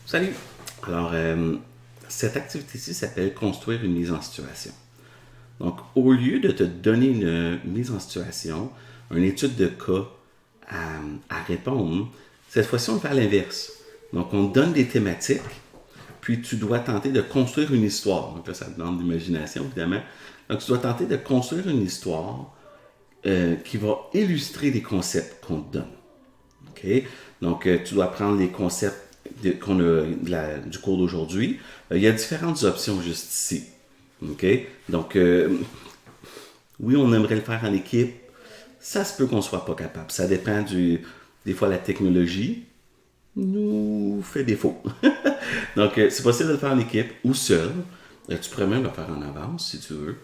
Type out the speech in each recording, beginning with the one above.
Salut! Alors, cette activité-ci s'appelle construire une mise en situation. Donc, au lieu de te donner une mise en situation, une étude de cas à répondre, cette fois-ci, on va faire l'inverse. Donc, on te donne des thématiques, puis tu dois tenter de construire une histoire. Donc là, ça demande d'imagination, évidemment. Donc, tu dois tenter de construire une histoire qui va illustrer les concepts qu'on te donne. OK? Donc, tu dois prendre les concepts qu'on a du cours d'aujourd'hui. Il y a différentes options juste ici. OK? Donc, oui, on aimerait le faire en équipe. Ça se peut qu'on ne soit pas capable. Ça dépend des fois, la technologie nous fait défaut. Donc, c'est possible de le faire en équipe ou seul. Tu pourrais même le faire en avance si tu veux.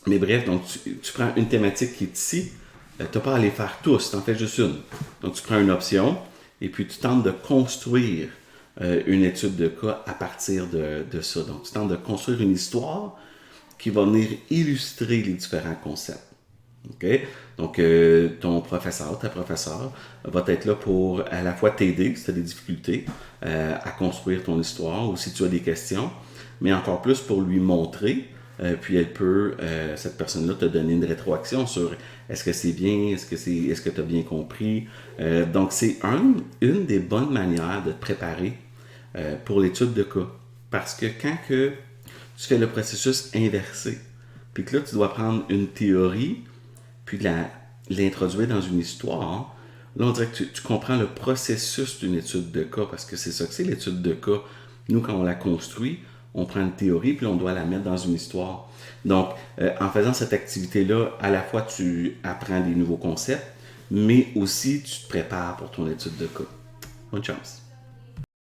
Mais bref, donc tu prends une thématique qui est ici. Tu n'as pas à les faire tous, tu en fais juste une. Donc, tu prends une option et puis tu tentes de construire une étude de cas à partir de ça. Donc, tu tentes de construire une histoire qui va venir illustrer les différents concepts. OK? Donc, ton professeur, ta professeure va être là pour à la fois t'aider si tu as des difficultés à construire ton histoire ou si tu as des questions, mais encore plus pour lui montrer. Puis elle peut, cette personne-là, te donner une rétroaction sur est-ce que c'est bien, est-ce que tu as bien compris. Donc, c'est une des bonnes manières de te préparer pour l'étude de cas. Parce que quand tu fais le processus inversé, puis que là, tu dois prendre une théorie, puis l'introduire dans une histoire, là, on dirait que tu comprends le processus d'une étude de cas, parce que c'est ça que c'est l'étude de cas. Nous, quand on la construit, on prend une théorie, puis on doit la mettre dans une histoire. Donc, en faisant cette activité-là, à la fois, tu apprends des nouveaux concepts, mais aussi, tu te prépares pour ton étude de cas. Bonne chance!